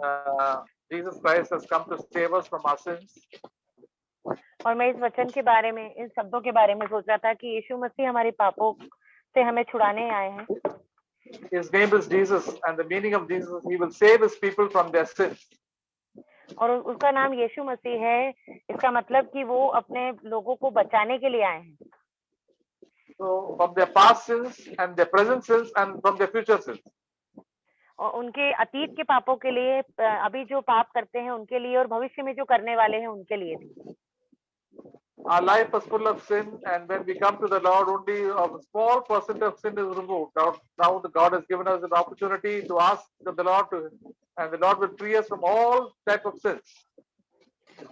uh, Jesus Christ has come to save us from our sins. और मैं इस वचन के बारे में, इन शब्दों के बारे में सोच रहा था कि यीशु मसीह हमारे पापों से हमें छुड़ाने आए हैं। His name is Jesus, and the meaning of Jesus, he will save his people from their sins. और उसका नाम यीशु मसीह है। इसका मतलब कि वो अपने लोगों को बचाने के लिए आए हैं। So from their past sins and their present sins and from their future sins. और उनके अतीत के पापों के लिए, अभी जो पाप करते हैं उनके लिए, और भविष्य में जो करने वाले हैं उनके लिए भी। Our life is full of sin, and when we come to the Lord, only a small percent of sin is removed. Now God has given us an opportunity to ask the Lord to, and the Lord will free us from all type of sins.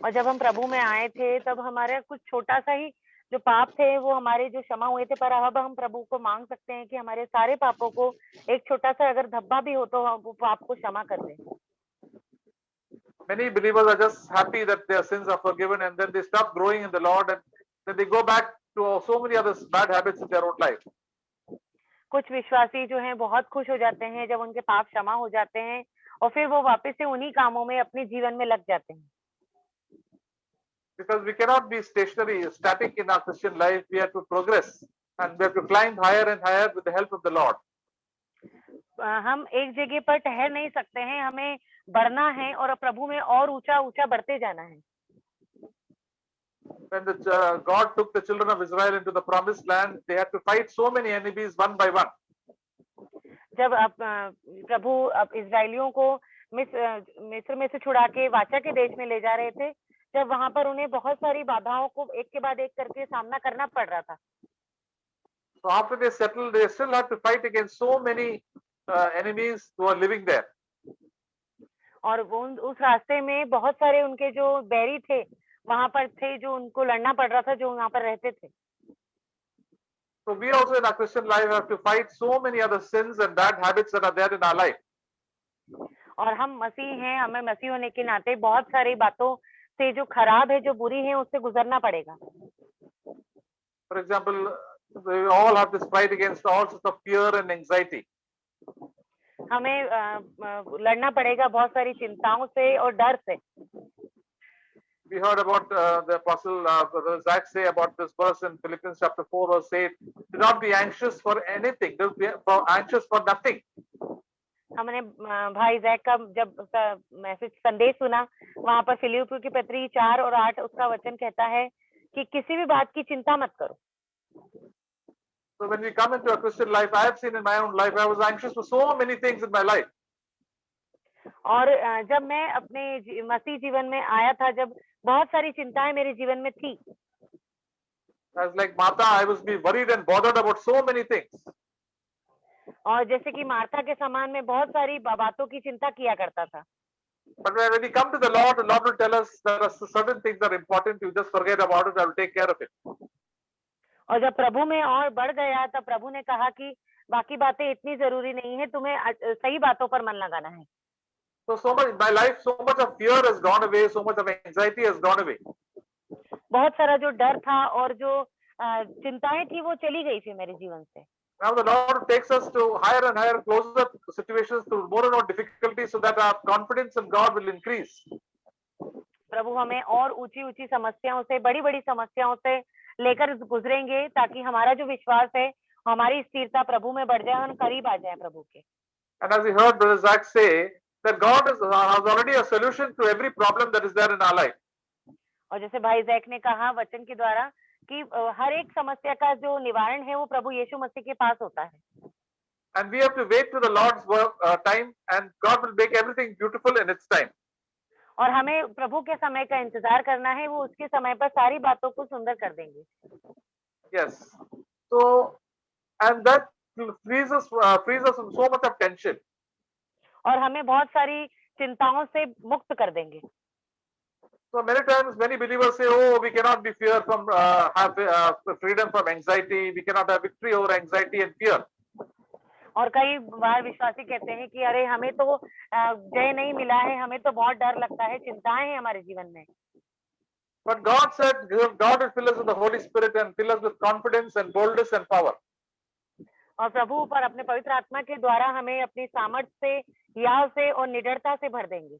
और जब हम प्रभु में आए थे तब हमारे कुछ छोटा सा ही जो पाप थे वो हमारे जो क्षमा हुए थे, पर अब हम प्रभु को मांग सकते हैं कि हमारे सारे पापों को, एक छोटा सा अगर धब्बा भी हो तो वो पाप को क्षमा कर दें। Many believers are just happy that their sins are forgiven, and then they stop growing in the Lord, and then they go back to so many other bad habits in their own life. कुछ विश्वासी जो हैं बहुत खुश हो जाते हैं जब उनके पाप क्षमा हो जाते हैं, और फिर वो वापस से उन्हीं कामों में अपने जीवन में लग जाते हैं। Because we cannot be static in our Christian life. We have to progress, and we have to climb higher and higher with the help of the Lord. हम एक जगह पर ठहर नहीं सकते हैं, हमें बढ़ना है और प्रभु में और ऊंचा ऊंचा बढ़ते जाना है। When God took the children of Israel into the promised land, they had to fight so many enemies one by one. जब प्रभु इस्राएलियों को मिस्र में से छुड़ा के वाचा के देश में ले जा रहे थे, जब वहां पर उन्हें बहुत सारी बाधाओं को एक के बाद एक करके सामना करना पड़ रहा था। So after they settled, they still had to fight against so many enemies who are living there. और उस रास्ते में बहुत सारे उनके जो बैरी थे वहां पर थे, जो उनको लड़ना पड़ रहा था, जो वहां पर रहते थे। So we also in our Christian life have to fight so many other sins and bad habits that are there in our life. और हम मसीह हैं, हमें मसीह होने के नाते बहुत सारी बातों से जो खराब है, जो बुरी है, उससे गुजरना पड़ेगा। For example, we all have this fight against all sorts of fear and anxiety. हमें लड़ना पड़ेगा बहुत सारी चिंताओं से और डर से। We heard about the apostle Brother Zach say about this verse in Philippians chapter 4 verse 8. Do not be anxious for anything. Do not be anxious for nothing. हमने भाई जैक का जब मैसेज संदेश सुना, वहां पर फिलिप्पियों की पत्री 4 और 8 उसका वचन कहता है कि किसी भी बात की चिंता मत करो। So when we come into a Christian life, I have seen in my own life, I was anxious for so many things in my life. और जब मैं अपने मसीह जीवन में आया था, जब बहुत सारी चिंताएं मेरे जीवन में थी। As like Martha, I was being worried and bothered about so many things. और जैसे कि मार्था के समान में बहुत सारी बातों की चिंता किया करता था। But when we come to the Lord will tell us there are certain things that are important. You just forget about it. I will take care of it. और जब प्रभु में और बढ़ गया तब प्रभु ने कहा कि बाकी बातें इतनी जरूरी नहीं है, तुम्हें सही बातों पर मन लगाना है। So much in my life, so much of fear has gone away, so much of anxiety has gone away. बहुत सारा जो डर था और जो चिंताएं थी वो चली गई थी मेरे जीवन से। Now the Lord takes us to higher and higher, closer situations, to more and more difficulties, so that our confidence in God will increase. प्रभु हमें और ऊंची ऊंची समस्याओं से, बड़ी बड़ी समस्याओं से लेकर गुजरेंगे, ताकि हमारा जो विश्वास है, हमारी स्थिरता प्रभु में बढ़ जाए, हम करीब आ जाए प्रभु के। And as we heard Brother Zach say, that God has already a solution to every problem that is there in our life. और जैसे भाई जैक ने कहा वचन के द्वारा कि हर एक समस्या का जो निवारण है वो प्रभु यीशु मसीह के पास होता है। And we have to wait to the Lord's time, and God will make everything beautiful in its time. और हमें प्रभु के समय का इंतजार करना है, वो उसके समय पर सारी बातों को सुंदर कर देंगे। Yes. So, and that frees us from so much of tension. और हमें बहुत सारी चिंताओं से मुक्त कर देंगे। So many times, many believers say, "Oh, we cannot be fear from have freedom from anxiety. We cannot have victory over anxiety and fear." और कई बार विश्वासी कहते हैं कि अरे हमें तो जय नहीं मिला है, हमें तो बहुत डर लगता है, चिंताएं हैं हमारे जीवन में। But God said, God will fill us with the Holy Spirit and fill us with confidence and boldness and power. और प्रभु पर अपने पवित्र आत्मा के द्वारा हमें अपनी सामर्थ्य से, याव से और निडरता से भर देंगे।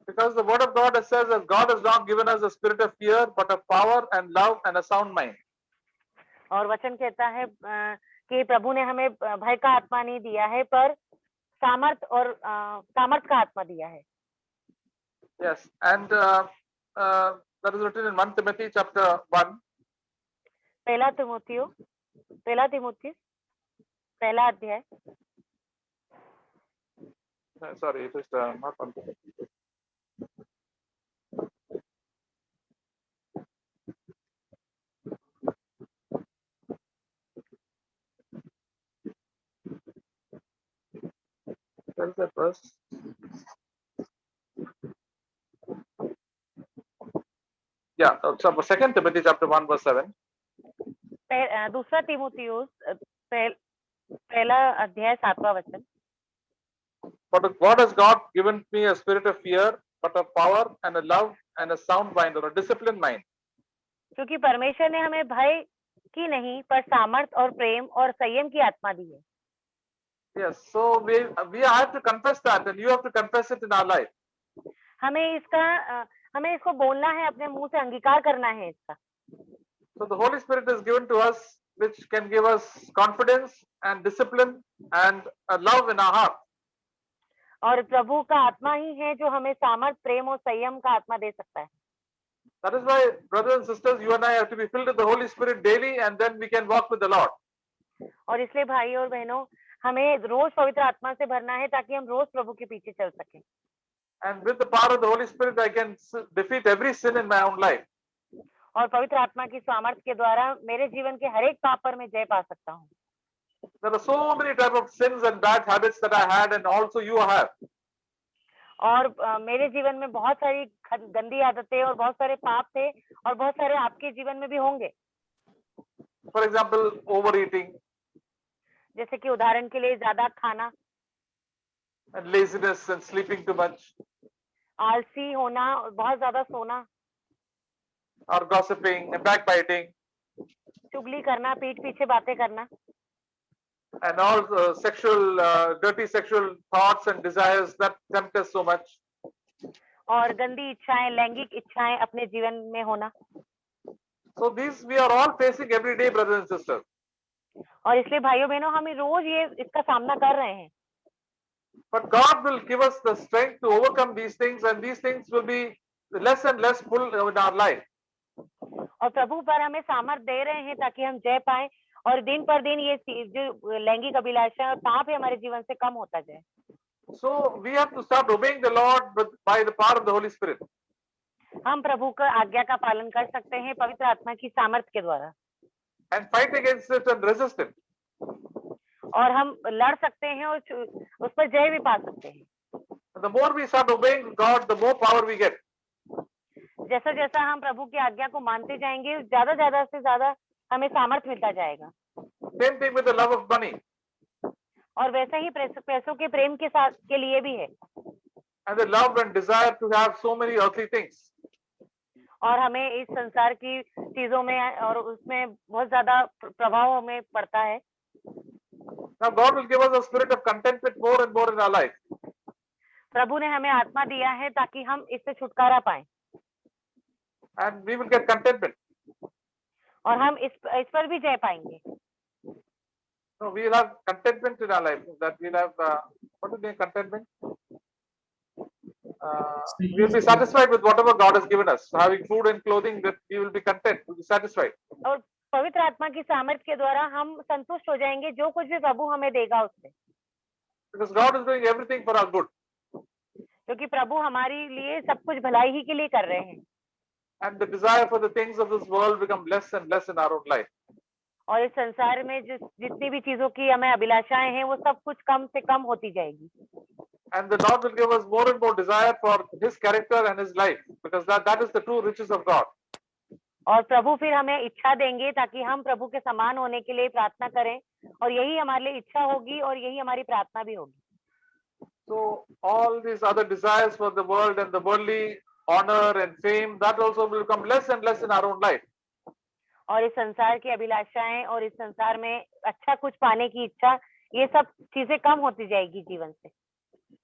Because the word of God says that God has not given us a spirit of fear, but of power and love and a sound mind. और वचन कहता है कि प्रभु ने हमें भय का आत्मा नहीं दिया है, पर सामर्थ और सामर्थ का आत्मा दिया है। Yes, and that is written in 1 Timothy chapter 1. पहला तिमुथियुस पहला अध्याय। Sorry, it is not 1 Timothy. Where is that verse? Yeah, so 2 Timothy chapter 1 verse 7. दूसरा तिमुथियुस पहला अध्याय 7वां वचन। But what has God given me a spirit of fear, but of power and a love and a sound mind or a disciplined mind. क्योंकि परमेश्वर ने हमें भय की नहीं, पर सामर्थ और प्रेम और संयम की आत्मा दी है। Yes, so we have to confess that, and you have to confess it in our life. हमें इसको बोलना है, अपने मुंह से अंगीकार करना है इसका। So the Holy Spirit is given to us, which can give us confidence and discipline and a love in our heart. और प्रभु का आत्मा ही है जो हमें सामर्थ, प्रेम और संयम का आत्मा दे सकता है। That is why, brothers and sisters, you and I have to be filled with the Holy Spirit daily, and then we can walk with the Lord. और इसलिए भाई और बहनों, हमें रोज पवित्र आत्मा से भरना है ताकि हम रोज प्रभु के पीछे चल सकें। And with the power of the Holy Spirit, I can defeat every sin in my own life. और पवित्र आत्मा की सामर्थ्य के द्वारा मेरे जीवन के हर एक पाप पर मैं जय पा सकता हूँ। There are so many types of sins and bad habits that I had, and also you have. और मेरे जीवन में बहुत सारी गंदी आदतें और बहुत सारे पाप थे, और बहुत सारे आपके जीवन में भी होंगे। For example, overeating, जैसे कि उदाहरण के लिए ज्यादा खाना, and laziness and sleeping too much, आलसी होना और बहुत ज्यादा सोना, or gossiping and backbiting, चुगली करना, पीठ पीछे बातें करना, and all dirty sexual thoughts and desires that tempt us so much. और गंदी इच्छाएं, लैंगिक इच्छाएं अपने जीवन में होना। So these we are all facing every day, brothers and sisters. और इसलिए भाइयों बहनों, हम रोज इसका सामना कर रहे हैं। But God will give us the strength to overcome these things, and these things will be less and less full in our life. और प्रभु पर हमें सामर्थ दे रहे हैं ताकि हम जय पाएं, और दिन पर दिन ये जो लैंगिक अभिलाषा और पाप है हमारे जीवन से कम होता जाए। So we have to start obeying the Lord by the power of the Holy Spirit. हम प्रभु का आज्ञा का पालन कर सकते हैं पवित्र आत्मा की सामर्थ के द्वारा, And fight against it and resist it. और हम लड़ सकते हैं और उस पर जय भी पा सकते हैं। The more we start obeying God, the more power we get. जैसा जैसा हम प्रभु की आज्ञा को मानते जाएंगे, ज्यादा से ज्यादा हमें सामर्थ मिलता जाएगा। Same thing with the love of money. और वैसे ही पैसों के प्रेम के लिए भी है। And the love and desire to have so many earthly things. और हमें इस संसार की चीजों में और उसमें बहुत ज्यादा प्रभाव हमें पड़ता है। Now God will give us a spirit of contentment more and more in our life. प्रभु ने हमें आत्मा दिया है ताकि हम इससे छुटकारा पाएं। And we will get contentment. और हम इस पर भी जय पाएंगे। No, we will have contentment in our life. That we'll have what is the contentment? We will be satisfied with whatever God has given us. So having food and clothing, that we will be content, we'll be satisfied. और पवित्र आत्मा की सामर्थ के द्वारा हम संतुष्ट हो जाएंगे जो कुछ भी प्रभु हमें देगा उससे। Because God is doing everything for our good. क्योंकि प्रभु हमारे लिए सब कुछ भलाई ही के लिए कर रहे हैं। And the desire for the things of this world become less and less in our own life. और इस संसार में जितनी भी चीजों की हमें अभिलाषाएं हैं, वो सब कुछ कम से कम होती जाएगी। And the Lord will give us more and more desire for His character and His life, because that is the true riches of God. और प्रभु फिर हमें इच्छा देंगे ताकि हम प्रभु के समान होने के लिए प्रार्थना करें, और यही हमारे लिए इच्छा होगी और यही हमारी प्रार्थना भी होगी। So all these other desires for the world and the worldly honor and fame, that also will become less and less in our own life. और इस संसार की अभिलाषाएं और इस संसार में अच्छा कुछ पाने की इच्छा, ये सब चीजें कम होती जाएगी जीवन से।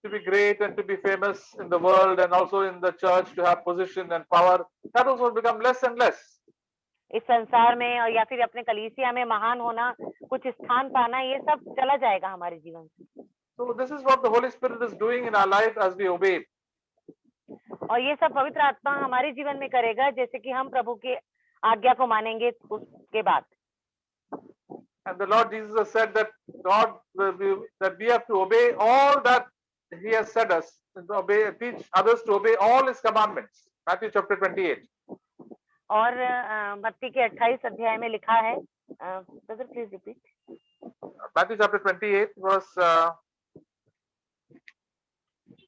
To be great and to be famous in the world and also in the church, to have position and power, that also will become less and less. इस संसार में और या फिर अपने कलीसिया में महान होना, कुछ स्थान पाना, ये सब चला जाएगा हमारे जीवन से। So this is what the Holy Spirit is doing in our life as we obey. और ये सब पवित्र आत्मा हमारे जीवन में करेगा जैसे कि हम प्रभु की आज्ञा को मानेंगे उसके बाद। And the Lord Jesus has said that that we have to obey all that He has said us, and to obey, teach others to obey all His commandments. Matthew chapter 28. और मत्ती के 28 अध्याय में लिखा है, brother please repeat. Matthew chapter 28 verse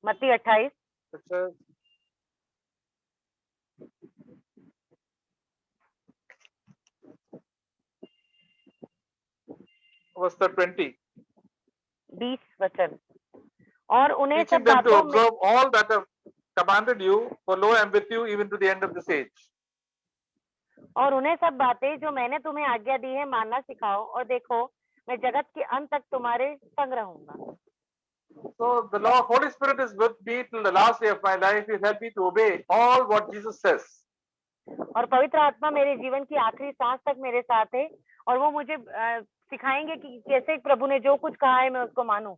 मत्ती 28 it says, verse 20. 20 वचन। और उन्हें सब Teaching them to बातों में, observe all that I have commanded you, for lo, I am with you even to the end of this age. और उन्हें सब बातें जो मैंने तुम्हें आज्ञा दी है मानना सिखाओ, और देखो मैं जगत के अंत तक तुम्हारे संग रहूंगा। So the Lord, Holy Spirit is with me till the last day of my life. He will help me to obey all what Jesus says. और पवित्र आत्मा मेरे जीवन की आखिरी सांस तक मेरे साथ है, और वो मुझे सिखाएंगे कि कैसे प्रभु ने जो कुछ कहा है मैं उसको मानूं।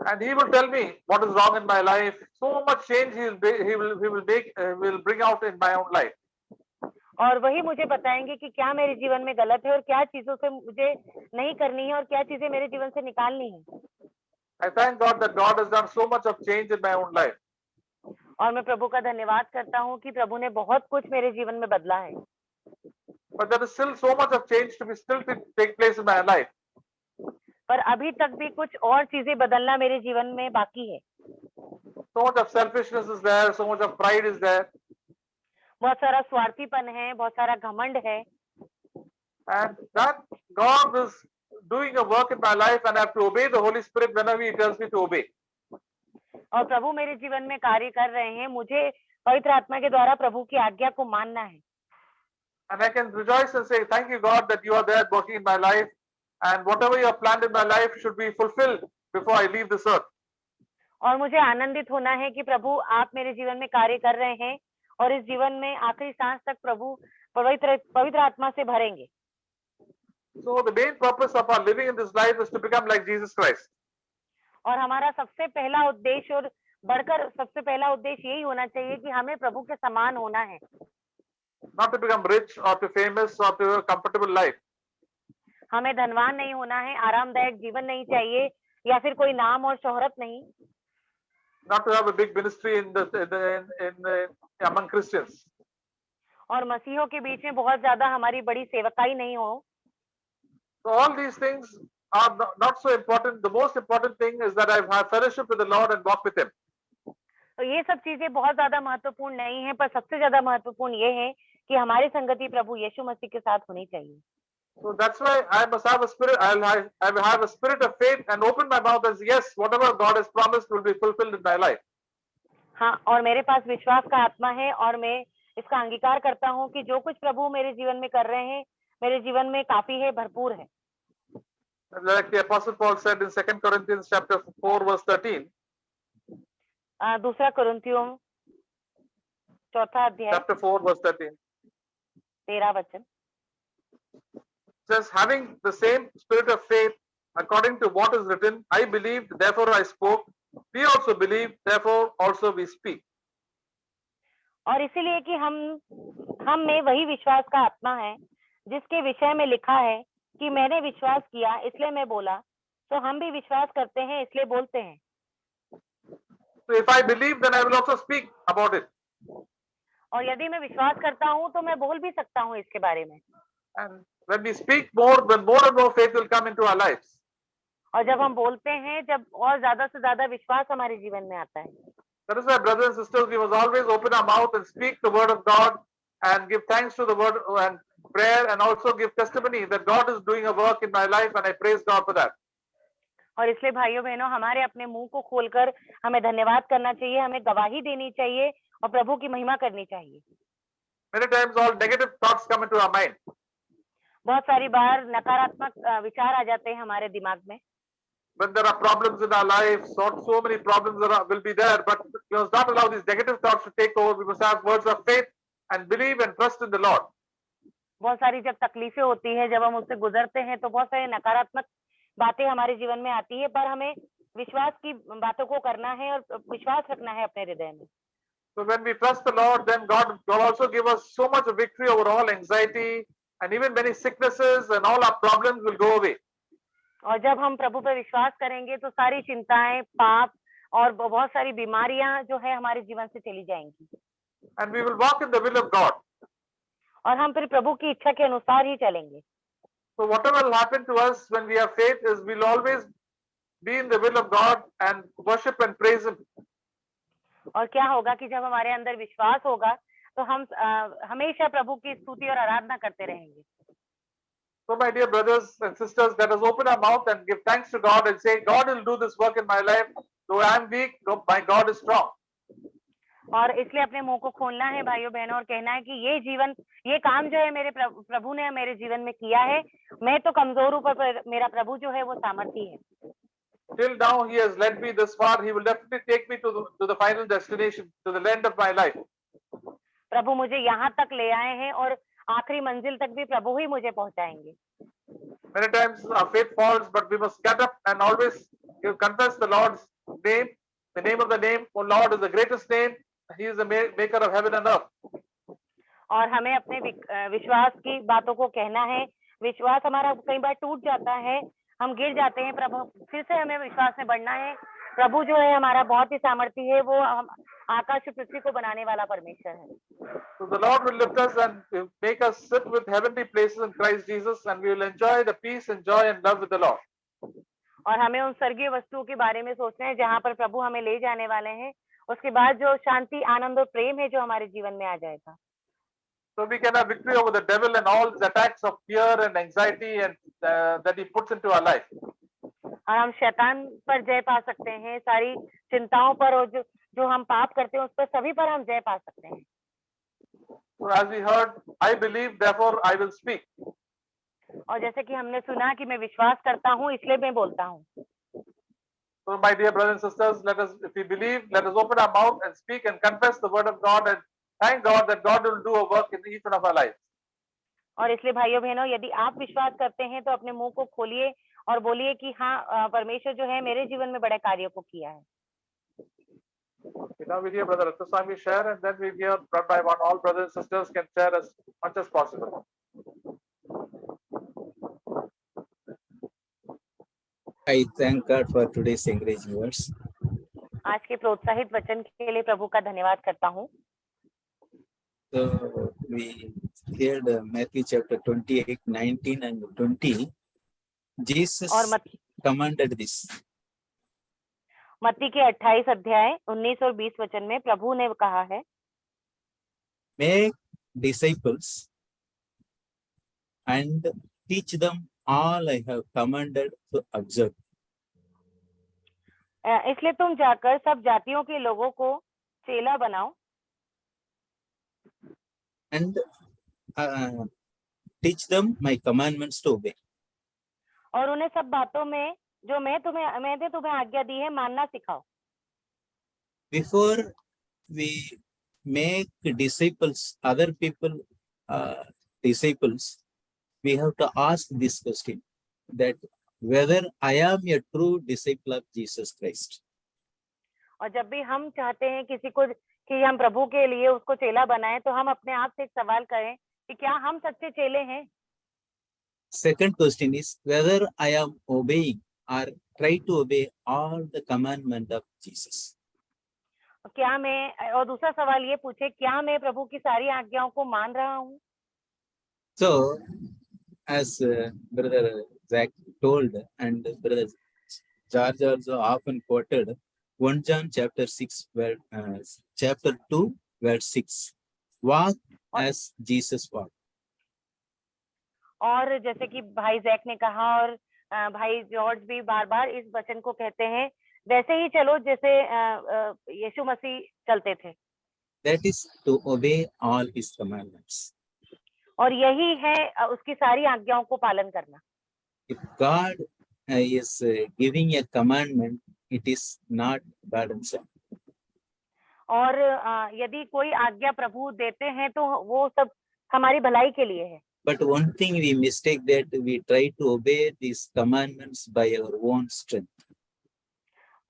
And He will tell me what is wrong in my life. So much change He will bring out in my own life. और वही मुझे बताएंगे कि क्या मेरे जीवन में गलत है और क्या चीजों से मुझे नहीं करनी है और क्या चीजें मेरे जीवन से निकालनी है। I thank God that God has done so much of change in my own life. और मैं प्रभु का धन्यवाद करता हूँ कि प्रभु ने बहुत कुछ मेरे जीवन में बदला है। But there is still so much of change to take place in my life. पर अभी तक भी कुछ और चीजें बदलना मेरे जीवन में बाकी है। So much of selfishness is there. So much of pride is there. बहुत सारा स्वार्थीपन है, बहुत सारा घमंड है। And that God is doing a work in my life, and I have to obey the Holy Spirit whenever He tells me to obey. और प्रभु मेरे जीवन में कार्य कर रहे हैं, मुझे पवित्र आत्मा के द्वारा प्रभु की आज्ञा को मानना है। And I can rejoice and say, thank you, God, that you are there working in my life, and whatever you have planned in my life should be fulfilled before I leave this earth. और मुझे आनंदित होना है कि प्रभु आप मेरे जीवन में कार्य कर रहे हैं और इस जीवन में आखिरी सांस तक प्रभु पवित्र आत्मा से भरेंगे। So the main purpose of our living in this life is to become like Jesus Christ. और हमारा सबसे पहला उद्देश्य और बढ़कर सबसे पहला उद्देश्य यही होना चाहिए कि हमें प्रभु के समान होना है। Not to become rich or to famous or to a comfortable life. हमें धनवान नहीं होना है, आरामदायक जीवन नहीं चाहिए, या फिर कोई नाम और शोहरत नहीं। Not to have a big ministry among Christians. और मसीहों के बीच में बहुत ज्यादा हमारी बड़ी सेवकाई नहीं हो। So all these things are not so important. The most important thing is that I have fellowship with the Lord and walk with Him. तो ये सब चीजें बहुत ज्यादा महत्वपूर्ण नहीं है, पर सबसे ज्यादा महत्वपूर्ण ये है कि हमारी संगति प्रभु यीशु मसीह के साथ होनी चाहिए। So that's why I must have a spirit. I will have a spirit of faith and open my mouth and say, yes, whatever God has promised will be fulfilled in my life. हाँ, और मेरे पास विश्वास का आत्मा है और मैं इसका अंगीकार करता हूँ कि जो कुछ प्रभु मेरे जीवन में कर रहे हैं मेरे जीवन में काफी है, भरपूर है। Like the Apostle Paul said in 2 Corinthians chapter 4 verse 13. दूसरा कुरिन्थियों चौथा अध्याय Chapter 4 verse 13. 13 वचन Says, having the same spirit of faith according to what is written, I believed, therefore I spoke. We also believe, therefore also we speak. और इसीलिए कि हम में वही विश्वास का आत्मा है जिसके विषय में लिखा है कि मैंने विश्वास किया इसलिए मैं बोला, तो हम भी विश्वास करते हैं इसलिए बोलते हैं। So if I believe, then I will also speak about it. और यदि मैं विश्वास करता हूँ तो मैं बोल भी सकता हूँ इसके बारे में। And when we speak more, then more and more faith will come into our lives. और जब हम बोलते हैं, जब और ज्यादा से ज्यादा विश्वास हमारे जीवन में आता है। That is why, brothers and sisters, we must always open our mouth and speak the word of God and give thanks to the word and prayer, and also give testimony that God is doing a work in my life, and I praise God for that. और इसलिए भाइयों बहनों, हमारे अपने मुंह को खोलकर हमें धन्यवाद करना चाहिए, हमें गवाही देनी चाहिए और प्रभु की महिमा करनी चाहिए। Many times all negative thoughts come into our mind. बहुत सारी बार नकारात्मक विचार आ जाते हैं हमारे दिमाग में। When there are problems in our life, so many problems will be there, but we must not allow these negative thoughts to take over. We must have words of faith and believe and trust in the Lord. बहुत सारी जब तकलीफें होती है, जब हम उससे गुजरते हैं, तो बहुत सारी नकारात्मक बातें हमारे जीवन में आती है, पर हमें विश्वास की बातों को करना है और विश्वास रखना है अपने हृदय में। So when we trust the Lord, then God will also give us so much of victory over all anxiety and even many sicknesses, and all our problems will go away. और जब हम प्रभु पर विश्वास करेंगे तो सारी चिंताएं, पाप और बहुत सारी बीमारियां जो है हमारे जीवन से चली जाएंगी। And we will walk in the will of God. और हम फिर प्रभु की इच्छा के अनुसार ही चलेंगे। So whatever will happen to us when we have faith is we'll always be in the will of God and worship and praise Him. और क्या होगा कि जब हमारे अंदर विश्वास होगा तो हम हमेशा प्रभु की स्तुति और आराधना करते रहेंगे। So my dear brothers and sisters, let us open our mouth and give thanks to God and say, God will do this work in my life. Though I am weak, though my God is strong. और इसलिए अपने मुंह को खोलना है भाइयों बहनों और कहना है कि ये काम जो है मेरे प्रभु ने मेरे जीवन में किया है। मैं तो कमजोर हूँ पर मेरा प्रभु जो है वो सामर्थी है। Till now He has led me this far. He will definitely take me to the final destination, to the end of my life. प्रभु मुझे यहाँ तक ले आए हैं और आखिरी मंजिल तक भी प्रभु ही मुझे पहुंचाएंगे। Many times our faith falls, but we must get up and always confess the Lord's name. The name of the name, O Lord, is the greatest name. He is the maker of heaven and earth. और हमें अपने विश्वास की बातों को कहना है। विश्वास हमारा कई बार टूट जाता है, हम गिर जाते हैं, प्रभु फिर से हमें विश्वास में बढ़ना है। प्रभु जो है हमारा बहुत ही सामर्थी है, वो आकाश और पृथ्वी को बनाने वाला परमेश्वर है। So the Lord will lift us and make us sit with heavenly places in Christ Jesus, and we will enjoy the peace and joy and love with the Lord. और हमें उन स्वर्गीय वस्तुओं के बारे में सोचना है जहाँ पर प्रभु हमें ले जाने वाले हैं। उसके बाद जो शांति, आनंद और प्रेम है जो हमारे जीवन में आ जाएगा। So we can have victory over the devil and all his attacks of fear and anxiety and that he puts into our life. और हम शैतान पर जय पा सकते हैं, सारी चिंताओं पर और जो हम पाप करते हैं उस पर सभी पर हम जय पा सकते हैं। So as we heard, I believe, therefore I will speak. और जैसे कि हमने सुना कि मैं विश्वास करता हूँ इसलिए मैं बोलता हूँ। So my dear brothers and sisters, if we believe, let us open our mouth and speak and confess the word of God and thank God that God will do a work in each one of our lives. और इसलिए भाइयों बहनों, यदि आप विश्वास करते हैं तो अपने मुंह को खोलिए और बोलिए कि हाँ, परमेश्वर जो है मेरे जीवन में बड़े कार्यों को किया है। Now we hear Brother Rathaswamy share, and then we hear one by one all brothers and sisters can share as much as possible. I thank God for today's encouraging words. आज के प्रोत्साहित वचन के लिए प्रभु का धन्यवाद करता हूँ। So we heard Matthew chapter 28, 19 and 20. Jesus commanded this. मत्ती के 28 अध्याय 19 और 20 वचन में प्रभु ने कहा है, Make disciples and teach them all I have commanded to observe. इसलिए तुम जाकर सब जातियों के लोगों को चेला बनाओ and teach them my commandments to obey. और उन्हें सब बातों में जो मैंने तुम्हें आज्ञा दी है मानना सिखाओ। Before we make disciples, other people disciples, we have to ask this question, that whether I am a true disciple of Jesus Christ. और जब भी हम चाहते हैं किसी को कि हम प्रभु के लिए उसको चेला बनाएं, तो हम अपने आप से एक सवाल करें कि क्या हम सच्चे चेले हैं। Second question is whether I am obeying or try to obey all the commandment of Jesus. क्या मैं, और दूसरा सवाल ये पूछे, क्या मैं प्रभु की सारी आज्ञाओं को मान रहा हूँ। So as Brother Zach told and Brother George also often quoted 1 John chapter 6 chapter 2 verse 6, walk as Jesus walked. और जैसे कि भाई जैक ने कहा और भाई जॉर्ज भी बार बार इस वचन को कहते हैं, वैसे ही चलो जैसे यीशु मसीह चलते थे। That is to obey all his commandments. और यही है उसकी सारी आज्ञाओं को पालन करना। If God is giving a commandment, it is not burdensome. और यदि कोई आज्ञा प्रभु देते हैं तो वो सब हमारी भलाई के लिए है। But one thing we mistake that we try to obey these commandments by our own strength.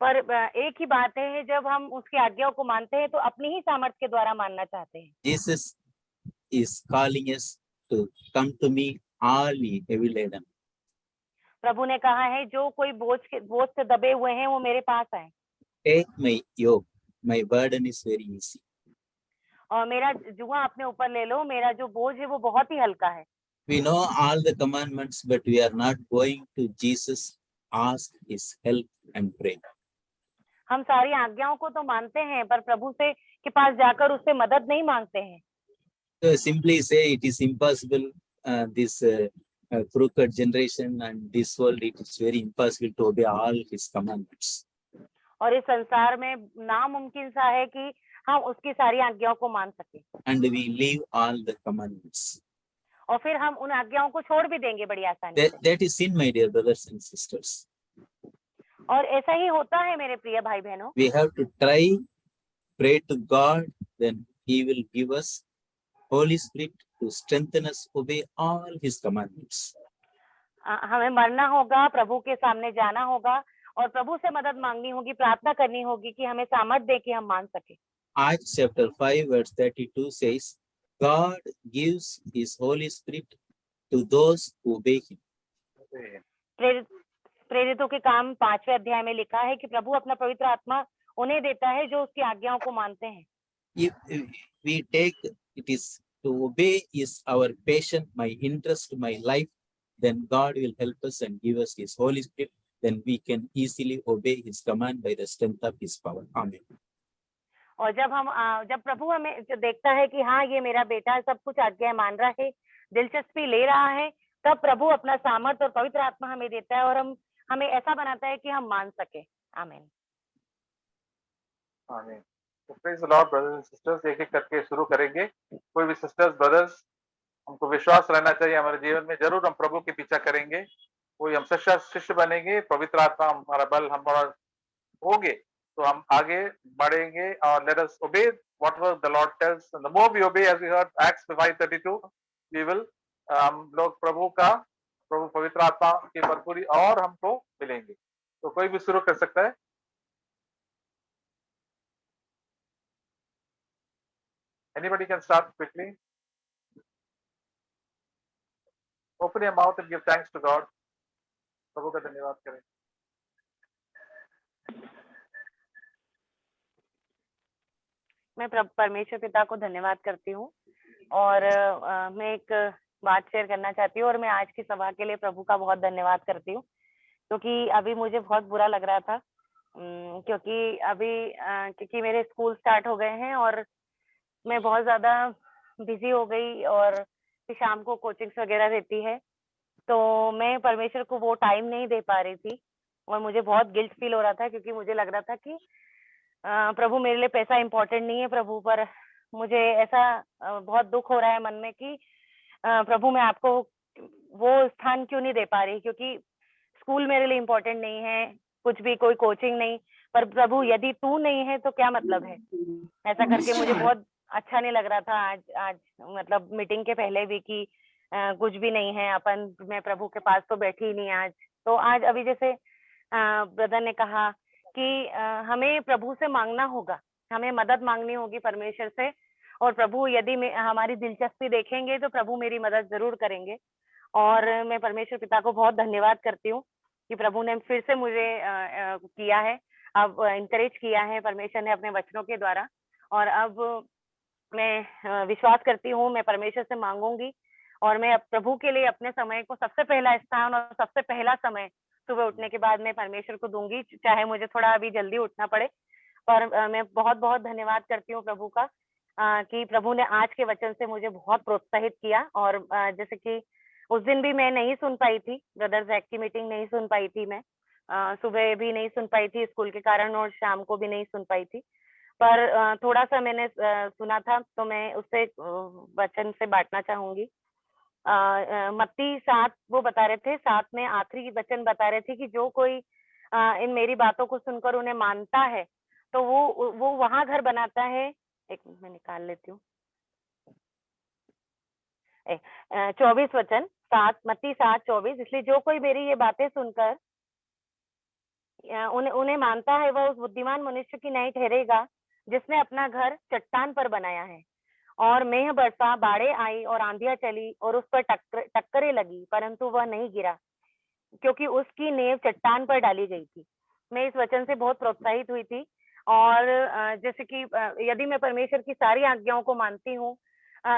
पर एक ही बात है, जब हम उसकी आज्ञाओं को मानते हैं तो अपनी ही सामर्थ्य के द्वारा मानना चाहते हैं। Jesus is calling us to come to me, all ye heavy laden. प्रभु ने कहा है जो कोई बोझ से दबे हुए हैं वो मेरे पास आए। Take my yoke, my burden is very easy. और मेरा जुआ अपने ऊपर ले लो, मेरा जो बोझ है वो बहुत ही हल्का है। We know all the commandments, but we are not going to Jesus, ask his help and pray. हम सारी आज्ञाओं को तो मानते हैं पर प्रभु से के पास जाकर उससे मदद नहीं मांगते हैं। So simply say it is impossible, this crooked generation and this world, it is very impossible to obey all his commandments. और इस संसार में नामुमकिन सा है कि हम उसकी सारी आज्ञाओं को मान सके। And we leave all the commandments. और फिर हम उन आज्ञाओं को छोड़ भी देंगे बड़ी आसानी से। That is sin, my dear brothers and sisters. और ऐसा ही होता है मेरे प्रिय भाई बहनों। We have to try, pray to God, then he will give us Holy Spirit to strengthen us, obey all his commandments. हमें मरना होगा, प्रभु के सामने जाना होगा और प्रभु से मदद मांगनी होगी, प्रार्थना करनी होगी कि हमें सामर्थ दे कि हम मान सके। Acts chapter 5 verse 32 says, God gives his Holy Spirit to those who obey him. प्रेरितों के काम 5वें अध्याय में लिखा है कि प्रभु अपना पवित्र आत्मा उन्हें देता है जो उसकी आज्ञाओं को मानते हैं। If we take it is to obey is our passion, my interest, my life, then God will help us and give us his Holy Spirit. Then we can easily obey his command by the strength of his power. Amen. और जब प्रभु हमें देखता है कि हाँ ये मेरा बेटा सब कुछ आज्ञा मान रहा है, दिलचस्पी ले रहा है, तब प्रभु अपना सामर्थ और पवित्र आत्मा हमें देता है और हमें ऐसा बनाता है कि हम मान सके। आमीन। आमीन। तो praise the Lord brothers and sisters, एक एक करके शुरू करेंगे। कोई भी सिस्टर्स ब्रदर्स, हमको विश्वास रहना चाहिए हमारे जीवन में, जरूर हम प्रभु के पीछा करेंगे, कोई हम शिष्य बनेंगे, पवित्र आत्मा हमारा बल हमारा होगे तो हम आगे बढ़ेंगे। और let us obey whatever the lord tells, the more we obey, as we heard Acts 5:32, we will, हम लोग प्रभु पवित्र आत्मा की भरपूरी और हमको मिलेंगे। तो कोई भी शुरू कर सकता है। Anybody can start quickly. Open your mouth and give thanks to God. प्रभु का धन्यवाद करें। मैं परमेश्वर पिता को धन्यवाद करती हूँ और मैं एक बात शेयर करना चाहती हूँ और मैं आज की सभा के लिए प्रभु का बहुत धन्यवाद करती हूँ, क्योंकि अभी मुझे बहुत बुरा लग रहा था, क्योंकि मेरे स्कूल स्टार्ट हो गए हैं और मैं बहुत ज्यादा बिजी हो गई और फिर शाम को कोचिंग्स वगैरह रहती है, तो मैं परमेश्वर को वो टाइम नहीं दे पा रही थी और मुझे बहुत गिल्ट फील हो रहा था, क्योंकि मुझे लग रहा था कि प्रभु मेरे लिए पैसा इम्पोर्टेंट नहीं है प्रभु, पर मुझे ऐसा बहुत दुख हो रहा है मन में कि प्रभु मैं आपको वो स्थान क्यों नहीं दे पा रही, क्योंकि स्कूल मेरे लिए इम्पोर्टेंट नहीं है, कुछ भी, कोई कोचिंग नहीं, पर प्रभु यदि तू नहीं है तो क्या मतलब है। ऐसा करके मुझे बहुत अच्छा नहीं लग रहा था आज मतलब मीटिंग के पहले भी कि कुछ भी नहीं है अपन, मैं प्रभु के पास तो बैठी ही नहीं आज। तो आज अभी जैसे ब्रदर ने कहा कि हमें प्रभु से मांगना होगा, हमें मदद मांगनी होगी परमेश्वर से, और प्रभु यदि हमारी दिलचस्पी देखेंगे तो प्रभु मेरी मदद जरूर करेंगे। और मैं परमेश्वर पिता को बहुत धन्यवाद करती हूँ कि प्रभु ने फिर से मुझे किया है, अब इंकरेज किया है परमेश्वर ने अपने वचनों के द्वारा, और अब मैं विश्वास करती हूँ, मैं परमेश्वर से मांगूंगी और मैं प्रभु के लिए अपने समय को सबसे पहला स्थान और सबसे पहला समय सुबह उठने के बाद मैं परमेश्वर को दूंगी, चाहे मुझे थोड़ा अभी जल्दी उठना पड़े। पर मैं बहुत बहुत धन्यवाद करती हूँ प्रभु का कि प्रभु ने आज के वचन से मुझे बहुत प्रोत्साहित किया। और जैसे कि उस दिन भी मैं नहीं सुन पाई थी, ब्रदर जैक की मीटिंग नहीं सुन पाई थी, मैं सुबह भी नहीं सुन पाई थी स्कूल के कारण और शाम को भी नहीं सुन पाई थी, पर थोड़ा सा मैंने सुना था, तो मैं उससे वचन से बांटना चाहूंगी। मत्ती 7 वो बता रहे थे, 7 में आखिरी वचन बता रहे थे कि जो कोई इन मेरी बातों को सुनकर उन्हें मानता है तो वो वहां घर बनाता है। एक मिनट मैं निकाल लेती हूँ। 24 वचन, 7 मत्ती 7:24, इसलिए जो कोई मेरी ये बातें सुनकर उन्हें उन्हें मानता है वह उस बुद्धिमान मनुष्य की नहीं ठहरेगा जिसने अपना घर चट्टान पर बनाया है। और मेघ बरसा, बाढ़ें आई और आंधियां चली और उस पर टक्करें लगी, परंतु वह नहीं गिरा क्योंकि उसकी नींव चट्टान पर डाली गई थी। मैं इस वचन से बहुत प्रोत्साहित हुई थी। और जैसे कि यदि मैं परमेश्वर की सारी आज्ञाओं को मानती हूँ,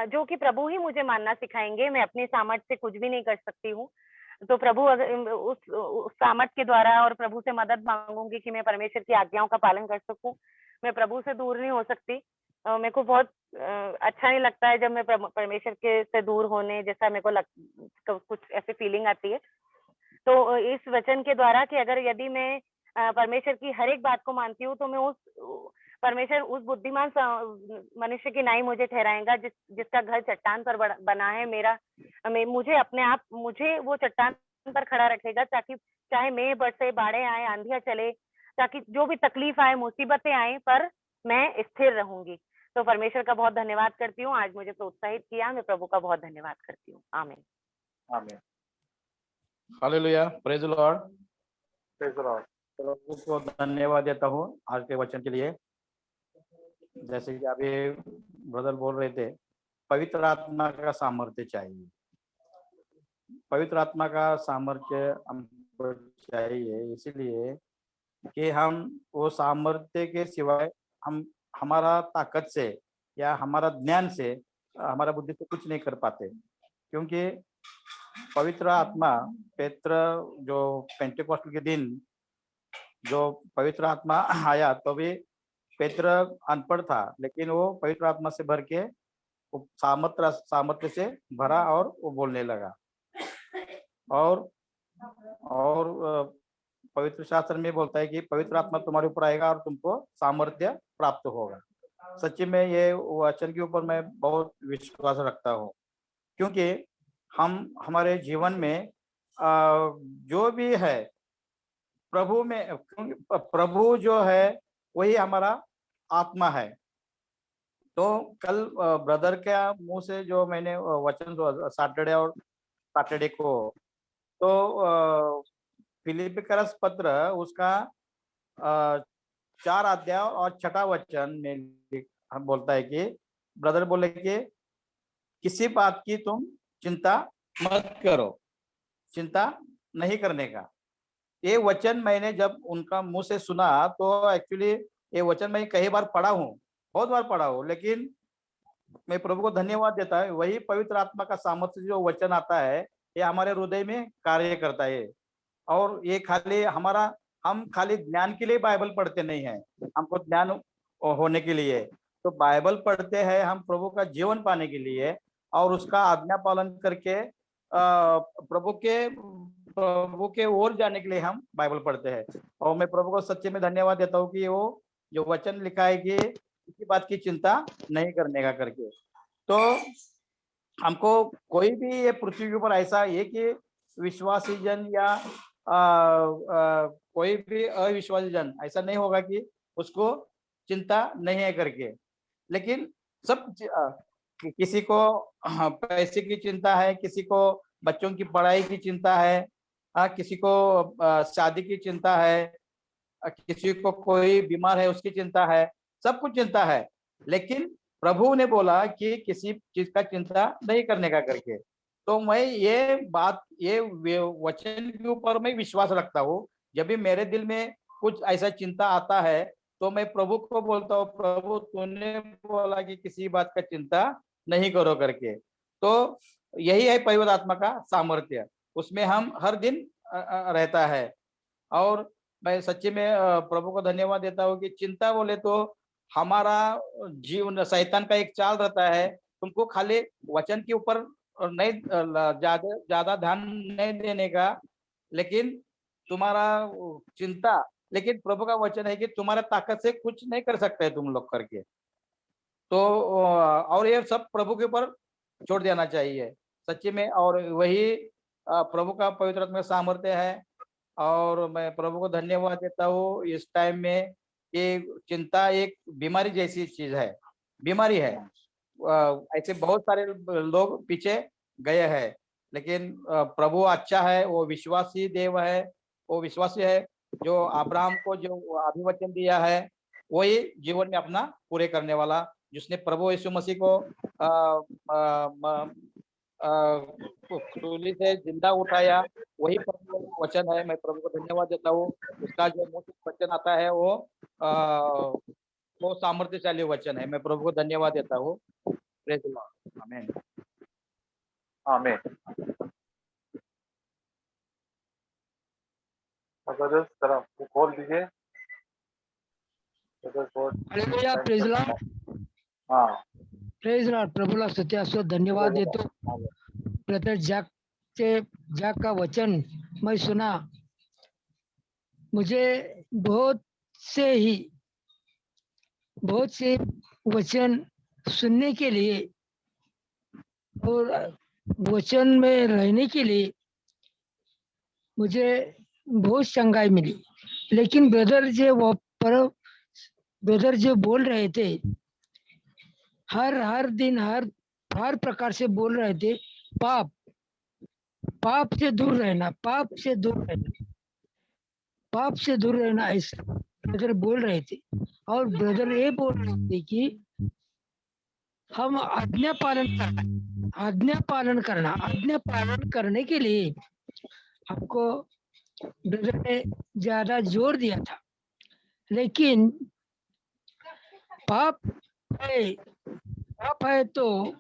जो कि प्रभु ही मुझे मानना सिखाएंगे, मैं अपनी सामर्थ्य से कुछ भी नहीं कर सकती हूँ। तो प्रभु अगर उस सामर्थ्य के द्वारा और प्रभु से मदद मांगूंगी कि मैं परमेश्वर की आज्ञाओं का पालन कर सकूं। मैं प्रभु से दूर नहीं हो सकती। मेरे को बहुत अच्छा नहीं लगता है जब मैं परमेश्वर के से दूर होने जैसा मेरे को कुछ ऐसी फीलिंग आती है। तो इस वचन के द्वारा कि अगर यदि मैं परमेश्वर की हर एक बात को मानती हूँ तो मैं परमेश्वर उस बुद्धिमान मनुष्य की नाई मुझे ठहराएगा जिसका घर चट्टान पर बना है। मुझे वो चट्टान पर खड़ा रखेगा, ताकि चाहे मेघ बरसे, बाढ़ें आए, आंधियां चले, ताकि जो भी तकलीफ आए, मुसीबतें आए, पर मैं स्थिर रहूंगी। तो परमेश्वर का बहुत धन्यवाद करती हूँ, आज मुझे प्रोत्साहित किया। मैं प्रभु का बहुत धन्यवाद करती हूँ। आमीन। आमीन। Hallelujah, praise the Lord. Praise the Lord. प्रभु को धन्यवाद देता हूँ आज के वचन के लिए। जैसे कि अभी ब्रदर बोल रहे थे, पवित्र आत्मा का सामर्थ्य चाहिए। पवित्र आत्मा का सामर्थ्य हमको चाहिए, इसलिए कि हम वो सामर्थ्य के सिवाय हम हमारा ताकत से या हमारा ज्ञान से, हमारा बुद्धि से कुछ नहीं कर पाते। क्योंकि पवित्र आत्मा जो पेंटेकोस्टल के दिन जो पवित्र आत्मा आया, तो भी पेत्र अनपढ़ था, लेकिन वो पवित्र आत्मा से भर के सामर्थ्य से भरा और वो बोलने लगा। और पवित्र शास्त्र में बोलता है कि पवित्र आत्मा तुम्हारे ऊपर आएगा और तुमको सामर्थ्य प्राप्त होगा। सच्ची में ये वचन के ऊपर मैं बहुत विश्वास रखता हूँ, क्योंकि हम हमारे जीवन में जो भी है प्रभु जो है वही हमारा आत्मा है। तो कल ब्रदर के मुंह से जो मैंने वचन सैटरडे को, तो फिलिपिकरस पत्र उसका 4 अध्याय और 6वां वचन में हम बोलता है कि ब्रदर बोले कि किसी बात की तुम चिंता मत करो, चिंता नहीं करने का। ये वचन मैंने जब उनका मुंह से सुना, तो एक्चुअली ये वचन मैं कई बार पढ़ा हूँ, बहुत बार पढ़ा हूँ, लेकिन मैं प्रभु को धन्यवाद देता है। वही पवित्र आत्मा का सामर्थ्य जो वचन आता है, ये हमारे हृदय में कार्य करता है। और ये हम खाली ज्ञान के लिए बाइबल पढ़ते नहीं है, हमको ज्ञान होने के लिए। तो बाइबल पढ़ते हैं हम प्रभु का जीवन पाने के लिए, और उसका आज्ञा पालन करके प्रभु के ओर जाने के लिए हम बाइबल पढ़ते हैं। और मैं प्रभु को सच्चे में धन्यवाद देता हूँ कि वो जो वचन लिखा है कि किसी बात की चिंता नहीं करने का करके। तो हमको कोई भी ये पृथ्वी के ऊपर ऐसा है कि विश्वासी जन या कोई भी अविश्वासी जन ऐसा नहीं होगा कि उसको चिंता नहीं है करके। लेकिन सब किसी को पैसे की चिंता है, किसी को बच्चों की पढ़ाई की चिंता है, किसी को शादी की चिंता है, किसी को कोई बीमार है उसकी चिंता है, सब कुछ चिंता है। लेकिन प्रभु ने बोला कि किसी चीज का चिंता नहीं करने का करके। तो मैं ये वचन के ऊपर मैं विश्वास रखता हूँ। जब भी मेरे दिल में कुछ ऐसा चिंता आता है, तो मैं प्रभु को बोलता हूँ, प्रभु तूने बोला कि किसी बात का चिंता नहीं करो करके। तो यही है पवित्र आत्मा का सामर्थ्य, उसमें हम हर दिन रहता है। और मैं सच्ची में प्रभु को धन्यवाद देता हूँ कि चिंता बोले तो हमारा जीवन शैतान का एक चाल रहता है, तुमको खाली वचन के ऊपर नहीं ज्यादा ध्यान नहीं देने का, लेकिन तुम्हारा चिंता, लेकिन प्रभु का वचन है कि तुम्हारा ताकत से कुछ नहीं कर सकते तुम लोग करके। तो और ये सब प्रभु के ऊपर छोड़ देना चाहिए। सच्ची में, और वही प्रभु का पवित्र आत्मा सामर्थ्य है। और मैं प्रभु को धन्यवाद देता हूँ इस टाइम में। ये चिंता एक बीमारी जैसी चीज है, बीमारी है। ऐसे बहुत सारे लोग पीछे गए हैं, लेकिन प्रभु अच्छा है, वो विश्वासी देव है, वो विश्वासी है। जो अब्राहम को जो अभिवचन दिया है वही जीवन में अपना पूरे करने वाला, जिसने प्रभु यीशु मसीह को सूली से जिंदा उठाया, वही प्रभु का वचन है। मैं प्रभु को धन्यवाद देता हूँ। उसका जो मुंह से वचन आता है वो सामर्थ्यशाली वचन है। मैं प्रभु को धन्यवाद देता हूँ। Praise the Lord. आमीन। Amen. Brothers, जरा खोल दीजिए। हालेलुया, प्रेज लॉर्ड, हाँ, प्रेज लॉर्ड। प्रभूला स्तुती असो, धन्यवाद देतो। ब्रदर जैक का वचन मैं सुना, मुझे बहुत से वचन सुनने के लिए और वचन में रहने के लिए मुझे बहुत संगाई मिली। लेकिन ब्रदर जो बोल रहे थे, हर दिन हर प्रकार से बोल रहे थे, पाप से दूर रहना, पाप से दूर रहना, ऐसा ब्रदर बोल रहे थे। और ब्रदर ये बोल रहे थे कि हम आज्ञा पालन करने के लिए हमको ब्रदर ने ज्यादा जोर दिया था। लेकिन पाप है तो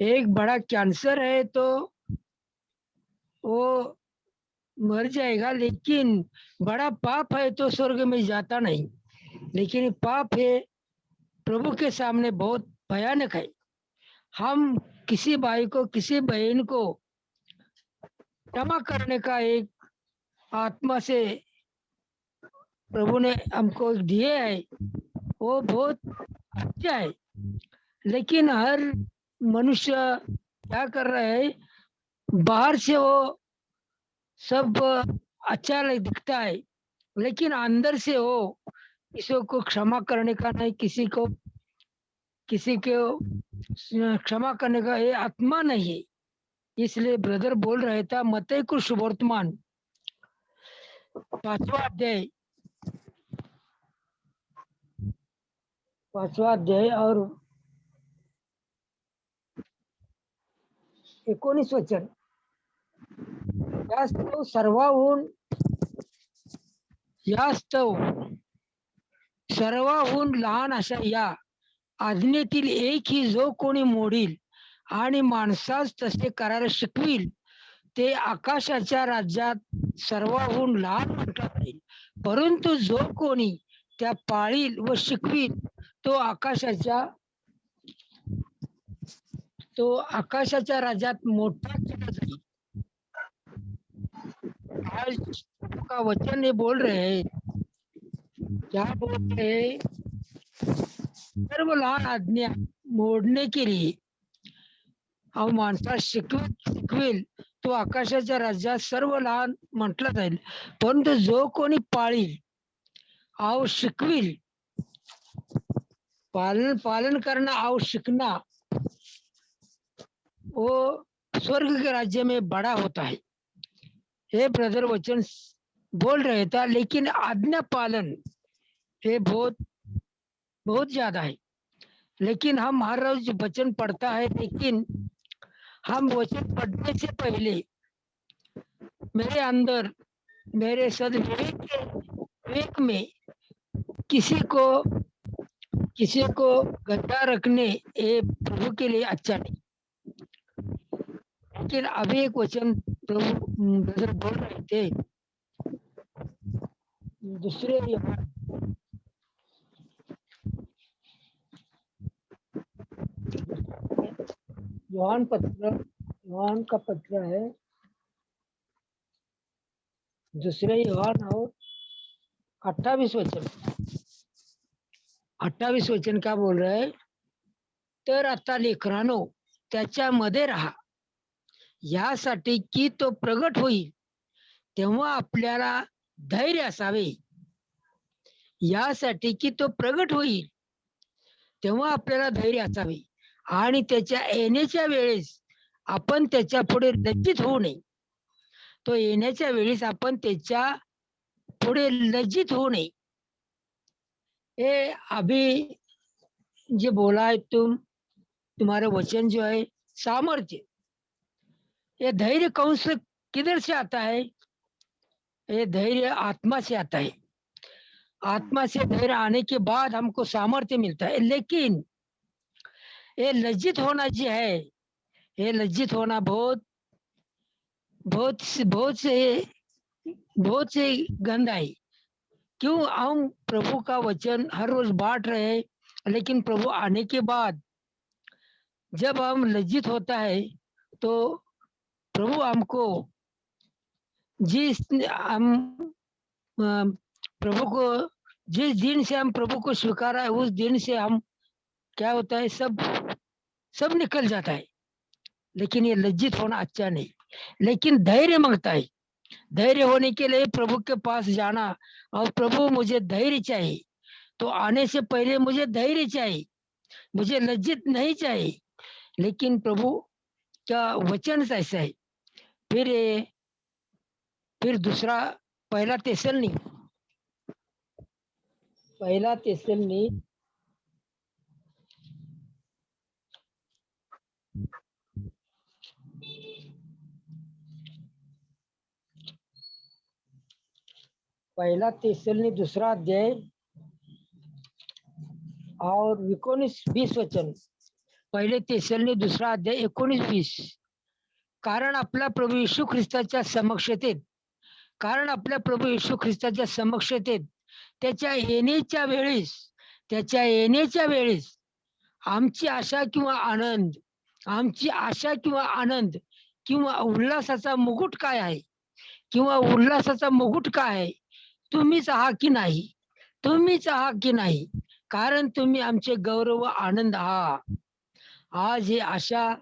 एक बड़ा कैंसर है, तो वो मर जाएगा। लेकिन बड़ा पाप है तो स्वर्ग में जाता नहीं। लेकिन पाप है प्रभु के सामने बहुत भयानक है। हम किसी भाई को, किसी बहन को क्षमा करने का एक आत्मा से प्रभु ने हमको दिए है, वो बहुत अच्छा है। लेकिन हर मनुष्य क्या कर रहा है, बाहर से वो सब अच्छा दिखता है, लेकिन अंदर से वो किसी को क्षमा करने का नहीं, किसी को क्षमा करने का ये आत्मा नहीं है। इसलिए ब्रदर बोल रहे था, मत्ती को सुवर्तमान 5वां अध्याय और 19 वचन, सर्वाहून लहान अशा या आज्ञेतील एक ही जो कोणी मोडील आणि माणसास तसे करायला शिकविल, ते आकाशाच्या राज्यात सर्वाहून लहान म्हटला जाईल. परंतु जो कोणी त्या पाळील व शिकविल, तो आकाशाच्या राज्यात मोठा केला जाईल. आज का वचन ये बोल रहे हैं, क्या बोल रहे हैं, सर्व लहान आज्ञा मोडने के लिए अहो माणसास शिकवेल तो आकाशाच्या राज्यात सर्व लहान म्हटलं जाईल. परंतु जो कोणी पाळील, अहो शिकविल, पालन करना और सीखना, वो स्वर्ग के राज्य में बड़ा होता है। ये ब्रदर वचन बोल रहे था। लेकिन आज्ञा पालन ये बहुत ज्यादा है। लेकिन हम हर रोज वचन पढ़ता है, लेकिन हम वचन पढ़ने से पहले मेरे अंदर, मेरे सद्विवेक में किसी को गड्ढा रखने ये प्रभु के लिए अच्छा नहीं। लेकिन अभी एक वचन प्रभु ब्रदर बोल रहे थे, दूसरे योहान का पत्र है, दूसरे योहान और 28 वचन का बोल रहे, तर आता लेकरांनो त्याच्यामध्ये राहा यासाठी की तो प्रगट होईल तेव्हा आपल्याला धैर्य असावे. यासाठी की तो प्रगट होईल तेव्हा आपल्याला धैर्य असावे आणि त्याच्या येण्याच्या वेळेस आपण त्याच्या पुढे लज्जित होऊ नये. तो येण्याच्या वेळेस आपण त्याच्या पुढे लज्जित होऊ नये. ये अभी जो बोला है तुम्हारे वचन जो है सामर्थ्य, ये धैर्य कौन से किधर से आता है? ये धैर्य आत्मा से आता है. आत्मा से धैर्य आने के बाद हमको सामर्थ्य मिलता है. लेकिन ये लज्जित होना जो है, ये लज्जित होना बहुत बहुत बहुत से गंदा है. क्यों? हम प्रभु का वचन हर रोज बांट रहे हैं, लेकिन प्रभु आने के बाद जब हम लज्जित होता है तो प्रभु हमको जिस हम प्रभु को जिस दिन से हम प्रभु को स्वीकारा है उस दिन से हम क्या होता है, सब निकल जाता है. लेकिन ये लज्जित होना अच्छा नहीं, लेकिन धैर्य मांगता है. धैर्य होने के लिए प्रभु के पास जाना, और प्रभु मुझे धैर्य चाहिए, तो आने से पहले मुझे धैर्य चाहिए, मुझे लज्जित नहीं चाहिए. लेकिन प्रभु का वचन ऐसा है. फिर दूसरा पहला तेसलनी दूसरा अध्याय और 19-20 वचन. पहिले तेसलनी दूसरा अध्याय 19-20. कारण आपल्या प्रभू येशू ख्रिस्ताच्या समक्षतेत त्याच्या येण्याच्या वेळेस आमची आशा किंवा आनंद किंवा उल्हासाचा मुकुट काय आहे, तुम्हीच आहात की नाही, कारण तुम्ही आमचे गौरव व आनंद आहात. आज ये आशा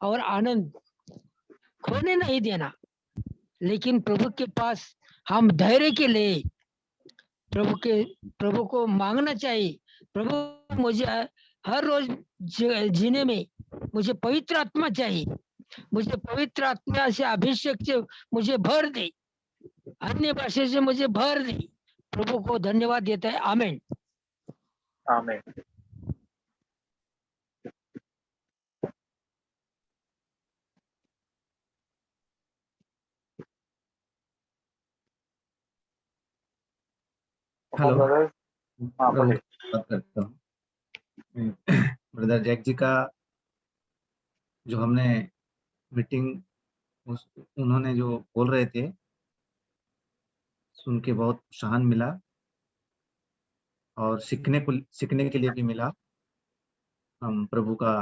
और आनंद खोने नहीं देना, लेकिन प्रभु के पास हम धैर्य के लिए प्रभु को मांगना चाहिए. प्रभु मुझे हर रोज जीने में मुझे पवित्र आत्मा चाहिए, मुझे पवित्र आत्मा से अभिषेक से मुझे भर दे, अन्य भाषा से मुझे भर दे. प्रभु को धन्यवाद देता है. आमीन. Amen. Hello, brothers. हाँ, प्रभु बोलिए. की बात करता हूँ. ब्रदर जैक जी का जो हमने मीटिंग उन्होंने जो बोल रहे थे सुन के बहुत प्रोत्साहन मिला और सीखने के लिए भी मिला. हम प्रभु का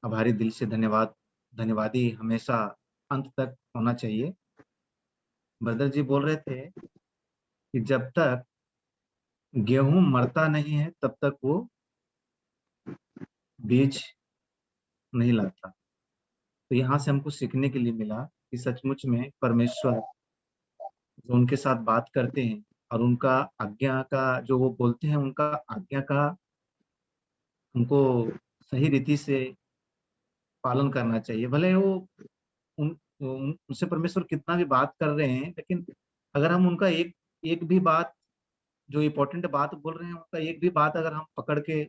आभारी दिल से धन्यवादी हमेशा अंत तक होना चाहिए. ब्रदर जी बोल रहे थे कि जब तक गेहूं मरता नहीं है तब तक वो बीज नहीं लगता. तो यहाँ से हमको सीखने के लिए मिला कि सचमुच में परमेश्वर जो उनके साथ बात करते हैं और उनका आज्ञा का जो वो बोलते हैं, उनका आज्ञा का हमको सही रीति से पालन करना चाहिए. भले वो उनसे परमेश्वर कितना भी बात कर रहे हैं, लेकिन अगर हम उनका एक भी बात जो इम्पोर्टेंट बात बोल रहे हैं, उनका एक भी बात अगर हम पकड़ के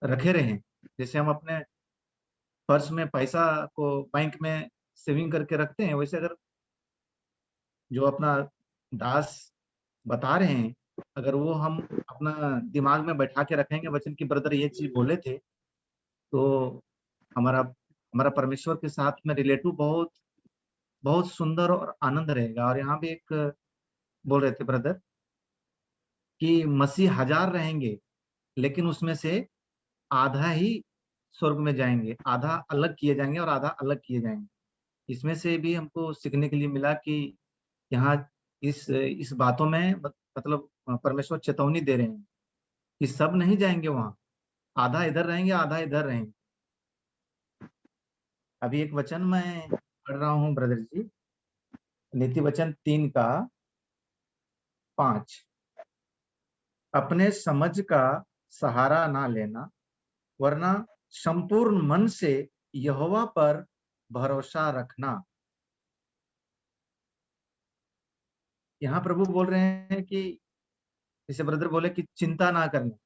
रखे रहें, जैसे हम अपने पर्स में पैसा को बैंक में सेविंग करके रखते हैं, वैसे अगर जो अपना दास बता रहे हैं, अगर वो हम अपना दिमाग में बैठा के रखेंगे वचन की ब्रदर ये चीज बोले थे, तो हमारा परमेश्वर के साथ में रिलेटिव बहुत बहुत सुंदर और आनंद रहेगा. और यहाँ भी एक बोल रहे थे ब्रदर कि मसीह 1000 रहेंगे, लेकिन उसमें से आधा ही स्वर्ग में जाएंगे, आधा अलग किए जाएंगे और आधा अलग किए जाएंगे. इसमें से भी हमको सीखने के लिए मिला कि यहाँ इस बातों में मतलब परमेश्वर चेतावनी दे रहे हैं कि सब नहीं जाएंगे वहां, आधा इधर रहेंगे, आधा इधर रहेंगे. अभी एक वचन मैं पढ़ रहा हूँ ब्रदर जी, नीति वचन 3 का 5। अपने समझ का सहारा ना लेना, वरना संपूर्ण मन से यहोवा पर भरोसा रखना। यहाँ प्रभु बोल रहे हैं कि जैसे ब्रदर बोले कि चिंता ना करना,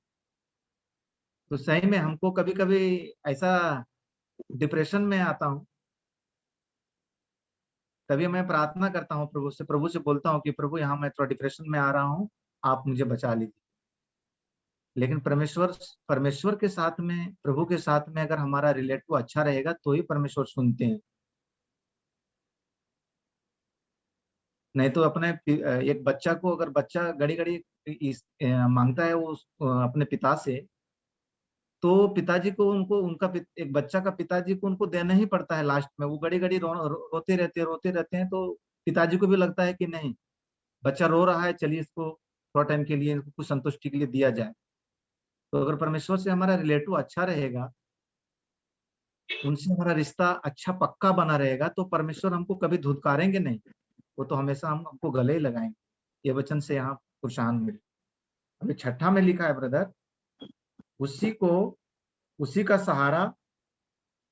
तो सही में हमको कभी कभी ऐसा डिप्रेशन में आता हूँ, तभी मैं प्रार्थना करता हूँ प्रभु से बोलता हूँ कि प्रभु यहाँ मैं थोड़ा डिप्रेशन में आ रहा हूँ, आप मुझे बचा लीजिए। लेकिन परमेश्वर के साथ में, प्रभु के साथ में अगर हमारा रिलेटिव अच्छा रहेगा तो ही परमेश्वर सुनते हैं। नहीं तो अपने एक बच्चा को, अगर बच्चा घड़ी घड़ी मांगता है वो अपने पिता से, तो पिताजी को एक बच्चा का पिताजी को उनको देना ही पड़ता है। लास्ट में वो घड़ी घड़ी रोते रहते हैं, तो पिताजी को भी लगता है कि नहीं, बच्चा रो रहा है, चलिए इसको थोड़ा टाइम के लिए कुछ संतुष्टि के लिए दिया जाए। तो अगर परमेश्वर से हमारा रिलेटिव अच्छा रहेगा, उनसे हमारा रिश्ता अच्छा पक्का बना रहेगा, तो परमेश्वर हमको कभी धुतकारेंगे नहीं, वो तो हमेशा हमको गले ही लगाएंगे। ये वचन से यहाँ प्रोत्साहन मिले। अभी 6 में लिखा है ब्रदर, उसी का सहारा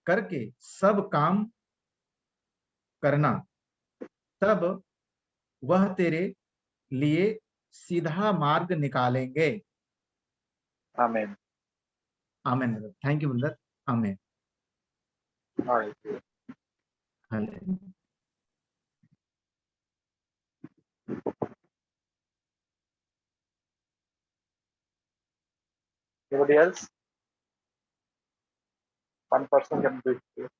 करके सब काम करना, तब वह तेरे लिए सीधा मार्ग निकालेंगे। आमीन। Amen brother, thank you brother. Amen. Alright. Hallelujah. Anybody else? One person can do it.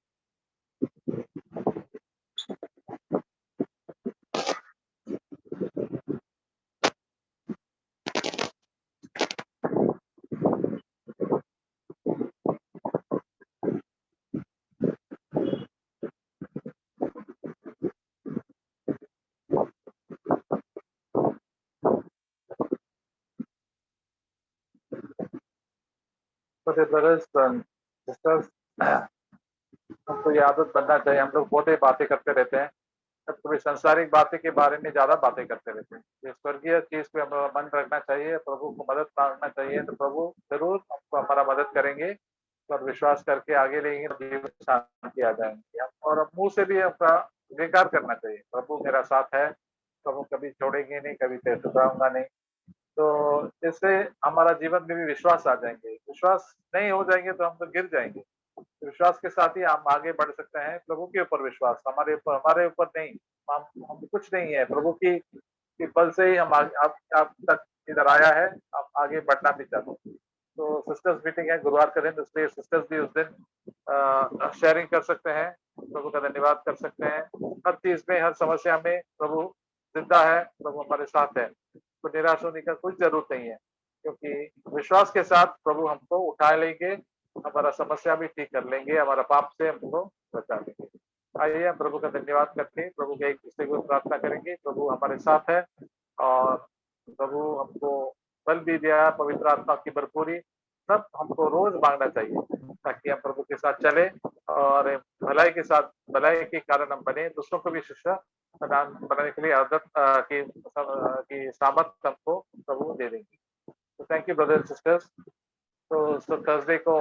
So the brothers and sisters, हमको ये आदत बनना चाहिए। हम लोग बहुत ही बातें करते रहते हैं, कभी सांसारिक बातें के बारे में ज्यादा बातें करते रहते हैं। ये स्वर्गीय चीज पे हमें मन रखना चाहिए, प्रभु को मदद मांगना चाहिए, तो प्रभु जरूर हमको हमारा मदद करेंगे और विश्वास करके आगे लेंगे, जीवन शांति आ जाएंगे। और मुंह से भी अपना स्वीकार करना चाहिए, प्रभु मेरा साथ है, प्रभु कभी छोड़ेंगे नहीं, कभी टुकराऊंगा नहीं। तो इससे हमारा जीवन में भी विश्वास आ जाएंगे। विश्वास नहीं हो जाएंगे तो हम तो गिर जाएंगे। विश्वास के साथ ही हम आगे बढ़ सकते हैं। प्रभु के ऊपर विश्वास, हमारे ऊपर नहीं। हम कुछ नहीं है, प्रभु की बल से ही हम आप तक इधर आया है, आप आगे बढ़ना भी चाहते हैं। तो सिस्टर्स मीटिंग है गुरुवार का दिन, इसलिए सिस्टर्स भी उस दिन शेयरिंग कर सकते हैं, प्रभु का धन्यवाद कर सकते हैं। हर चीज में, हर समस्या में प्रभु जिंदा है, प्रभु हमारे साथ है, तो निराश होने का कुछ जरूरत नहीं है, क्योंकि विश्वास के साथ प्रभु हमको उठा लेंगे, हमारा समस्या भी ठीक कर लेंगे, हमारा पाप से हमको बचा लेंगे। आइए हम प्रभु का धन्यवाद करके प्रभु के एक दूसरे को प्रार्थना करेंगे। प्रभु हमारे साथ है और प्रभु हमको बल भी दिया, पवित्र आत्मा की भरपूरी सब हमको रोज मांगना चाहिए, ताकि हम प्रभु के साथ चले और भलाई के साथ, भलाई के कारण हम बने, दूसरों को भी शिक्षा प्रदान बनाने के लिए आदत की सामर्थ हमको प्रभु दे देंगे। तो थैंक यू ब्रदर सिस्टर्स। तो थर्सडे को